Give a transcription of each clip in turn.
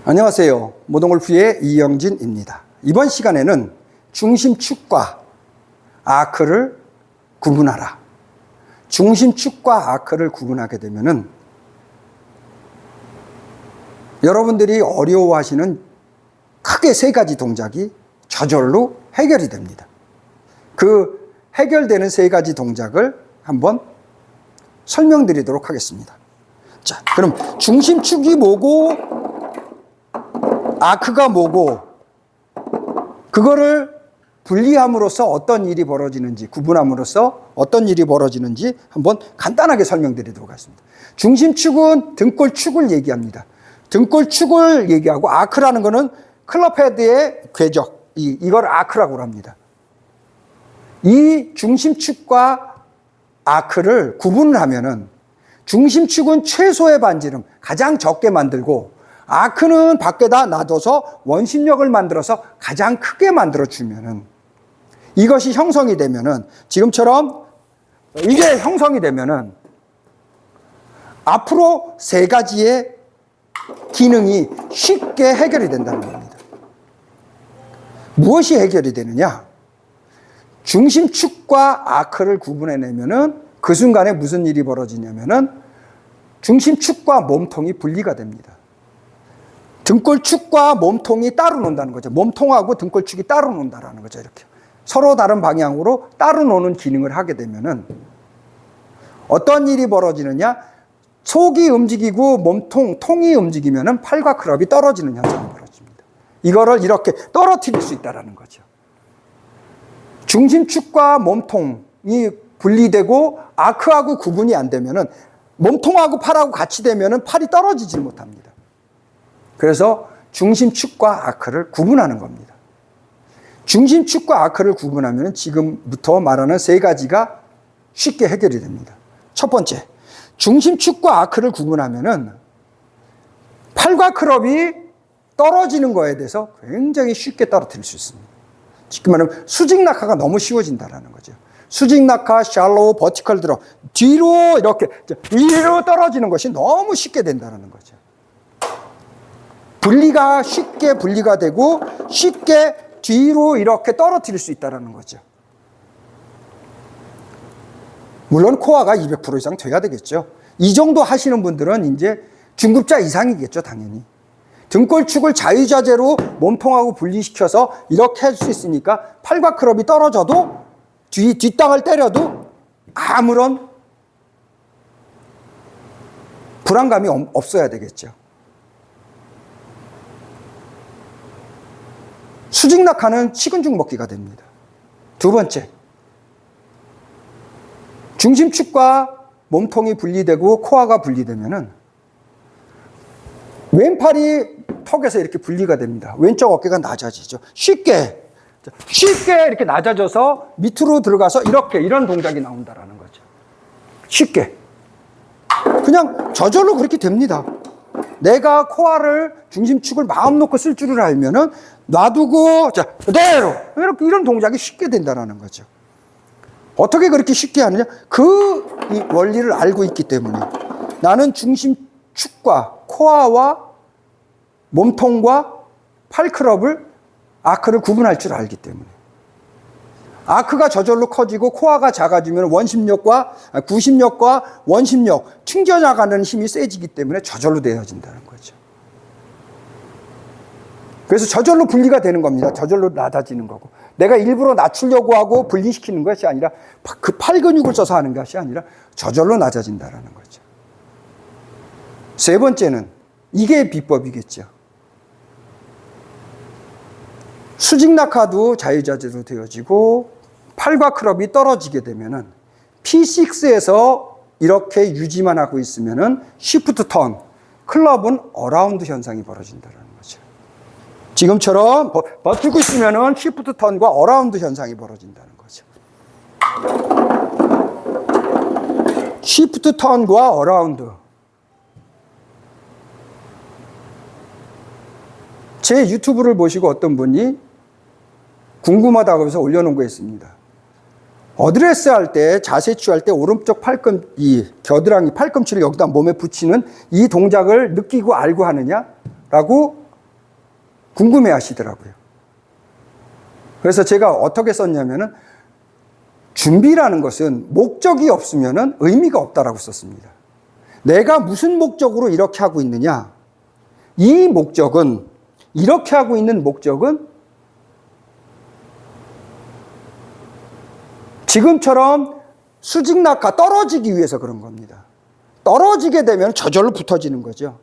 안녕하세요. 모동골프의 이영진입니다. 이번 시간에는 중심축과 아크를 구분하라. 중심축과 아크를 구분하게 되면은 여러분들이 어려워하시는 크게 세 가지 동작이 저절로 해결이 됩니다. 그 해결되는 세 가지 동작을 한번 설명드리도록 하겠습니다. 자, 그럼 중심축이 뭐고 아크가 뭐고 그거를 분리함으로써 어떤 일이 벌어지는지, 구분함으로써 어떤 일이 벌어지는지 한번 간단하게 설명드리도록 하겠습니다. 중심축은 등골축을 얘기합니다. 등골축을 얘기하고 아크라는 거는 클럽 헤드의 궤적, 이걸 아크라고 합니다. 이 중심축과 아크를 구분을 하면은 중심축은 최소의 반지름, 가장 적게 만들고 아크는 밖에다 놔둬서 원심력을 만들어서 가장 크게 만들어주면은 이것이 형성이 되면은 지금처럼 이게 형성이 되면은 앞으로 세 가지의 기능이 쉽게 해결이 된다는 겁니다. 무엇이 해결이 되느냐? 중심축과 아크를 구분해내면은 그 순간에 무슨 일이 벌어지냐면은 중심축과 몸통이 분리가 됩니다. 등골축과 몸통이 따로 논다는 거죠. 몸통하고 등골축이 따로 논다라는 거죠. 이렇게 서로 다른 방향으로 따로 노는 기능을 하게 되면은 어떤 일이 벌어지느냐? 속이 움직이고 통이 움직이면은 팔과 클럽이 떨어지는 현상이 벌어집니다. 이거를 이렇게 떨어뜨릴 수 있다라는 거죠. 중심축과 몸통이 분리되고 아크하고 구분이 안 되면은 몸통하고 팔하고 같이 되면은 팔이 떨어지질 못합니다. 그래서 중심축과 아크를 구분하는 겁니다. 중심축과 아크를 구분하면 지금부터 말하는 세 가지가 쉽게 해결이 됩니다. 첫 번째, 중심축과 아크를 구분하면은 팔과 클럽이 떨어지는 거에 대해서 굉장히 쉽게 떨어뜨릴 수 있습니다. 쉽게 말하면 수직 낙하가 너무 쉬워진다는 거죠. 수직 낙하, 샬로우, 버티컬 드롭, 뒤로 이렇게 위로 떨어지는 것이 너무 쉽게 된다는 거죠. 분리가 쉽게 분리가 되고 쉽게 뒤로 이렇게 떨어뜨릴 수 있다는 거죠. 물론 코어가 200% 이상 돼야 되겠죠. 이 정도 하시는 분들은 이제 중급자 이상이겠죠, 당연히. 등골축을 자유자재로 몸통하고 분리시켜서 이렇게 할 수 있으니까 팔과 클럽이 떨어져도 뒷땅을 때려도 아무런 불안감이 없어야 되겠죠. 수직 낙하는 식은 죽 먹기가 됩니다. 두 번째, 중심축과 몸통이 분리되고 코어가 분리되면은 왼팔이 턱에서 이렇게 분리가 됩니다. 왼쪽 어깨가 낮아지죠. 쉽게 이렇게 낮아져서 밑으로 들어가서 이런 동작이 나온다라는 거죠. 쉽게. 그냥 저절로 그렇게 됩니다. 내가 코어를 중심축을 마음 놓고 쓸 줄을 알면은 놔두고 그대로 이런 동작이 쉽게 된다는 거죠. 어떻게 그렇게 쉽게 하느냐? 이 원리를 알고 있기 때문에 나는 중심축과 코어와 몸통과 팔클럽을 아크를 구분할 줄 알기 때문에 아크가 저절로 커지고 코어가 작아지면 구심력과 원심력, 튕겨나가는 힘이 세지기 때문에 저절로 되어진다는 거죠. 그래서 저절로 분리가 되는 겁니다. 저절로 낮아지는 거고. 내가 일부러 낮추려고 하고 분리시키는 것이 아니라 그 팔 근육을 써서 하는 것이 아니라 저절로 낮아진다는 거죠. 세 번째는 이게 비법이겠죠. 수직 낙하도 자유자재로 되어지고 팔과 클럽이 떨어지게 되면은 P6에서 이렇게 유지만 하고 있으면은 시프트 턴, 클럽은 어라운드 현상이 벌어진다는 거죠. 지금처럼 버티고 있으면은 시프트 턴과 어라운드 현상이 벌어진다는 거죠. 시프트 턴과 어라운드. 제 유튜브를 보시고 어떤 분이 궁금하다고 해서 올려놓은 거 있습니다. 어드레스 할 때, 자세 취할 때 오른쪽 겨드랑이 팔꿈치를 여기다 몸에 붙이는 이 동작을 느끼고 알고 하느냐라고 궁금해 하시더라고요. 그래서 제가 어떻게 썼냐면은 준비라는 것은 목적이 없으면은 의미가 없다라고 썼습니다. 내가 무슨 목적으로 이렇게 하고 있느냐? 이 목적은, 이렇게 하고 있는 목적은 지금처럼 수직 낙하 떨어지기 위해서 그런 겁니다. 떨어지게 되면 저절로 붙어지는 거죠.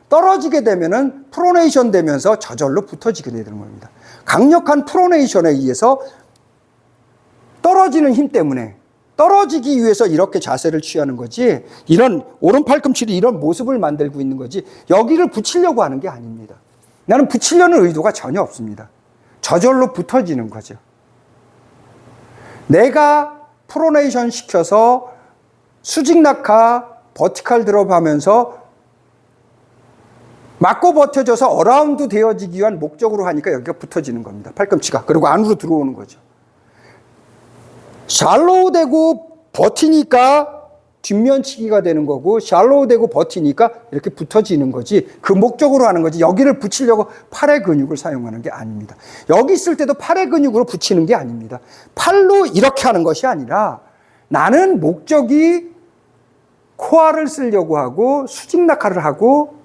떨어지게 되면은 프로네이션 되면서 저절로 붙어지게 되는 겁니다. 강력한 프로네이션에 의해서 떨어지는 힘 때문에 떨어지기 위해서 이렇게 자세를 취하는 거지, 이런 오른 팔꿈치로 이런 모습을 만들고 있는 거지 여기를 붙이려고 하는 게 아닙니다. 나는 붙이려는 의도가 전혀 없습니다. 저절로 붙어지는 거죠. 내가 프로네이션 시켜서 수직 낙하 버티컬 드롭 하면서 맞고 버텨져서 어라운드 되어지기 위한 목적으로 하니까 여기가 붙어지는 겁니다. 팔꿈치가. 그리고 안으로 들어오는 거죠. 샬로우 되고 버티니까 뒷면치기가 되는 거고, 샬로우 되고 버티니까 이렇게 붙어지는 거지, 그 목적으로 하는 거지 여기를 붙이려고 팔의 근육을 사용하는 게 아닙니다. 여기 있을 때도 팔의 근육으로 붙이는 게 아닙니다. 팔로 이렇게 하는 것이 아니라 나는 목적이 코어를 쓰려고 하고 수직 낙하를 하고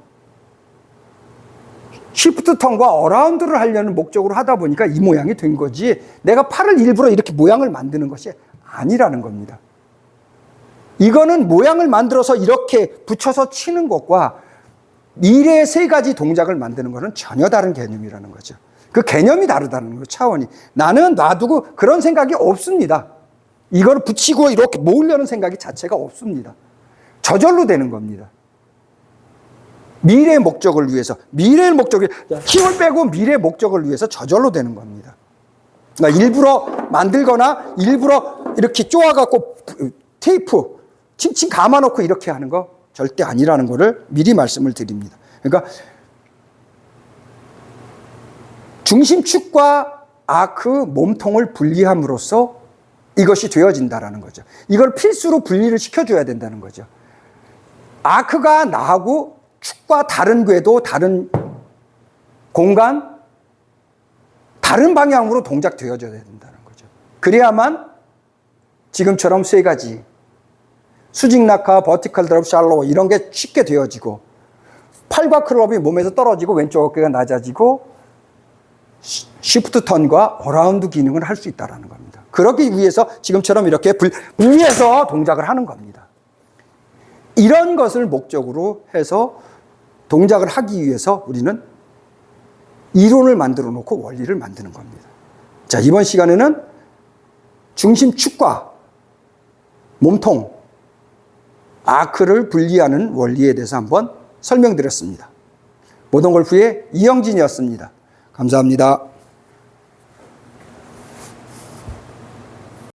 시프트 턴과 어라운드를 하려는 목적으로 하다 보니까 이 모양이 된 거지, 내가 팔을 일부러 이렇게 모양을 만드는 것이 아니라는 겁니다. 이거는 모양을 만들어서 이렇게 붙여서 치는 것과 미래의 세 가지 동작을 만드는 것은 전혀 다른 개념이라는 거죠. 그 개념이 다르다는 거예요, 차원이. 나는 놔두고 그런 생각이 없습니다. 이걸 붙이고 이렇게 모으려는 생각이 자체가 없습니다. 저절로 되는 겁니다. 미래의 목적을 위해서, 미래의 목적이, 힘을 빼고 미래의 목적을 위해서 저절로 되는 겁니다. 그러니까 일부러 만들거나 일부러 이렇게 쪼아갖고 테이프 칭칭 감아놓고 이렇게 하는 거 절대 아니라는 거를 미리 말씀을 드립니다. 그러니까 중심축과 아크 몸통을 분리함으로써 이것이 되어진다라는 거죠. 이걸 필수로 분리를 시켜줘야 된다는 거죠. 아크가 나하고 축과 다른 궤도, 다른 공간, 다른 방향으로 동작되어져야 된다는 거죠. 그래야만 지금처럼 세 가지, 수직 낙하, 버티컬 드롭, 샬로우 이런 게 쉽게 되어지고, 팔과 클럽이 몸에서 떨어지고 왼쪽 어깨가 낮아지고 시프트 턴과 어라운드 기능을 할 수 있다는 겁니다. 그러기 위해서 지금처럼 이렇게 분리해서 동작을 하는 겁니다. 이런 것을 목적으로 해서 동작을 하기 위해서 우리는 이론을 만들어 놓고 원리를 만드는 겁니다. 자, 이번 시간에는 중심축과 몸통, 아크를 분리하는 원리에 대해서 한번 설명드렸습니다. 모던골프의 이영진이었습니다. 감사합니다.